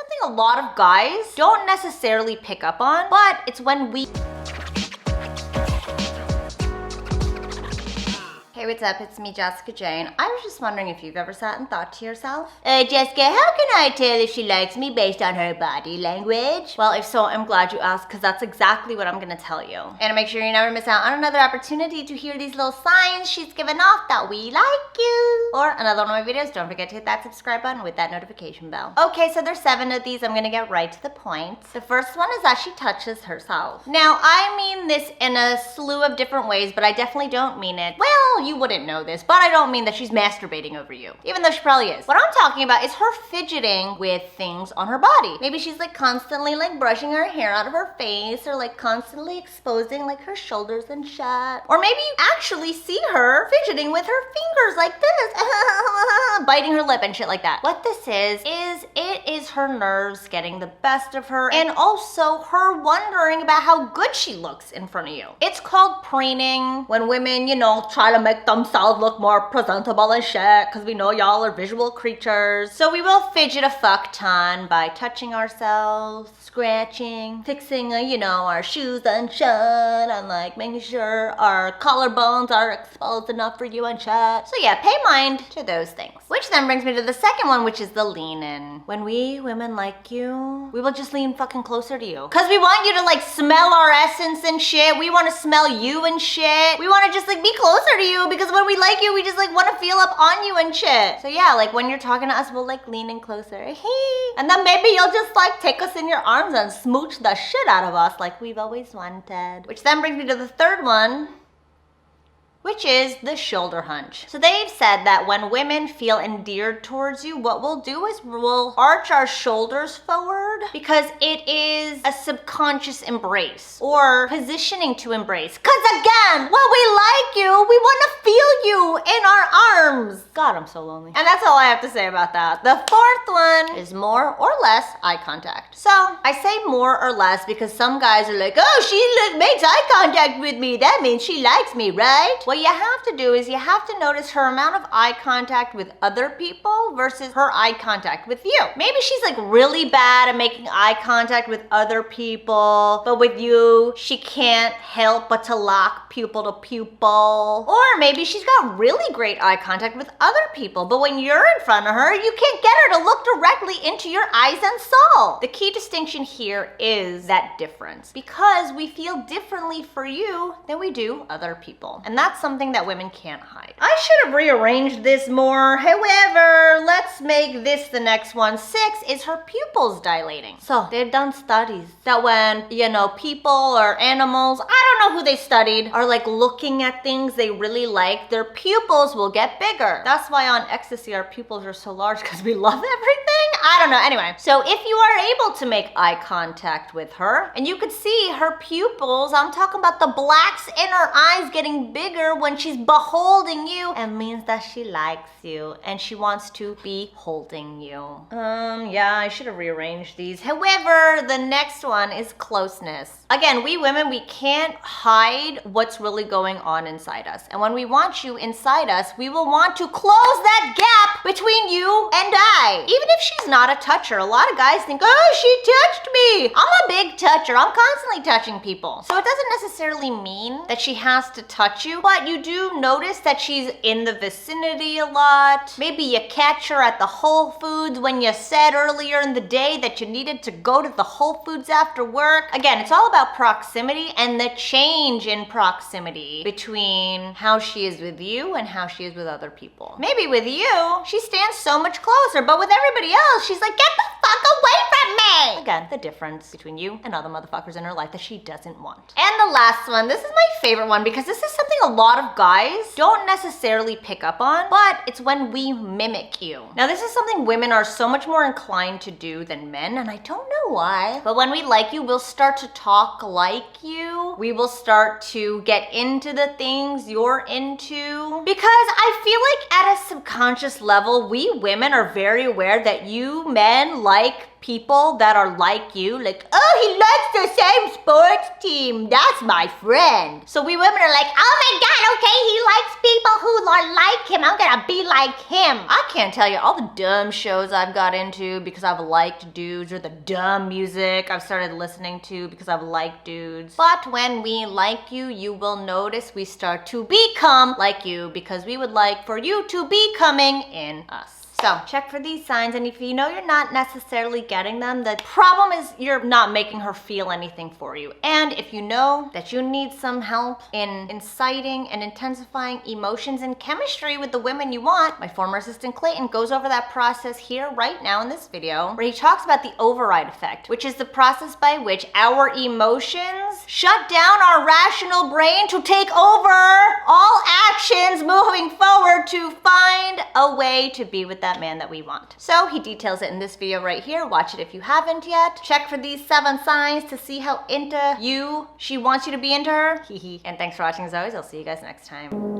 something a lot of guys don't necessarily pick up on, but it's when we... Hey, what's up? It's me, Jessica Jane. I was just wondering if you've ever sat and thought to yourself, Jessica, how can I tell if she likes me based on her body language? Well, if so, I'm glad you asked, because that's exactly what I'm gonna tell you. And to make sure you never miss out on another opportunity to hear these little signs she's given off that we like you, or another one of my videos, don't forget to hit that subscribe button with that notification bell. Okay, so there's 7 of these. I'm gonna get right to the point. The first one is that she touches herself. Now, I mean this in a slew of different ways, but I definitely don't mean it, well, you wouldn't know this, but I don't mean that she's masturbating over you, even though she probably is. What I'm talking about is her fidgeting with things on her body. Maybe she's like constantly like brushing her hair out of her face, or like constantly exposing like her shoulders and shit. Or maybe you actually see her fidgeting with her fingers like this, biting her lip and shit like that. What this is it is her nerves getting the best of her, and also her wondering about how good she looks in front of you. It's called preening, when women, you know, try to make themselves look more presentable and shit, because we know y'all are visual creatures. So we will fidget a fuck ton by touching ourselves, scratching, fixing, you know, our shoes and shit, and like making sure our collarbones are exposed enough for you and shit. So yeah, pay mind to those things. Which then brings me to the second one, which is the lean in. When we women like you, we will just lean fucking closer to you, because we want you to like smell our essence and shit. We want to smell you and shit. We want to just like be closer to you, because when we like you, we just like want to feel up on you and shit. So yeah, like when you're talking to us, we'll like lean in closer. And then maybe you'll just like take us in your arms and smooch the shit out of us like we've always wanted. Which then brings me to the third one, which is the shoulder hunch. So they've said that when women feel endeared towards you, what we'll do is we'll arch our shoulders forward, because it is a subconscious embrace or positioning to embrace. Because again, when we like you, we want to feel you in our arms. God, I'm so lonely. And that's all I have to say about that. The fourth one is more or less eye contact. So I say more or less because some guys are like, oh, she makes eye contact with me. That means she likes me, right? What you have to do is you have to notice her amount of eye contact with other people versus her eye contact with you. Maybe she's like really bad at making eye contact with other people, but with you, she can't help but to lock pupil to pupil. Or maybe she's got really great eye contact with other people, but when you're in front of her, you can't get her to look directly into your eyes and soul. The key distinction here is that difference, because we feel differently for you than we do other people. And that's something that women can't hide. I should have rearranged this more. However, let's make this the next one. 6 is her pupils dilating. So they've done studies that when, you know, people or animals, I don't know who they studied, are like looking at things they really like, their pupils will get bigger. That's why on ecstasy our pupils are so large, because we love everything. I don't know. Anyway, so if you are able to make eye contact with her and you could see her pupils, I'm talking about the blacks in her eyes getting bigger when she's beholding you, it means that she likes you and she wants to be holding you. Yeah, I should have rearranged these. However, the next one is closeness. Again, we women, we can't hide what's really going on inside us. And when we want you inside us, we will want to close that gap between you and I. Even if she's not a toucher, a lot of guys think, oh, she touched me. I'm a big toucher. I'm constantly touching people. So it doesn't necessarily mean that she has to touch you, but you do notice that she's in the vicinity a lot. Maybe you catch her at the Whole Foods when you said earlier in the day that you needed to go to the Whole Foods after work. Again, it's all about proximity and the change in proximity between how she is with you and how she is with other people. Maybe with you, she stands so much closer, but with everybody else, she's like, get the fuck away from me. Again, the difference between you and other motherfuckers in her life that she doesn't want. And the last one, this is my favorite one, because this is something a lot of guys don't necessarily pick up on, but it's when we mimic you. Now, this is something women are so much more inclined to do than men, and I don't know why, but when we like you, we'll start to talk like you. We will start to get into the things you're into, because I feel like at a subconscious level, we women are very aware that you men like people that are like you, like, oh, he likes the same sports team, that's my friend. So we women are like, oh my god, okay, he likes people who are like him, I'm gonna be like him. I can't tell you all the dumb shows I've got into because I've liked dudes, or the dumb music I've started listening to because I've liked dudes. But when we like you, you will notice we start to become like you because we would like for you to be coming in us. So check for these signs, and if you know you're not necessarily getting them, the problem is you're not making her feel anything for you. And if you know that you need some help in inciting and intensifying emotions and chemistry with the women you want, my former assistant Clayton goes over that process here right now in this video, where he talks about the override effect, which is the process by which our emotions shut down our rational brain to take over all actions moving forward to find a way to be with that man that we want. So he details it in this video right here. Watch it if you haven't yet. Check for these 7 signs to see how into you she wants you to be into her. And thanks for watching as always. I'll see you guys next time.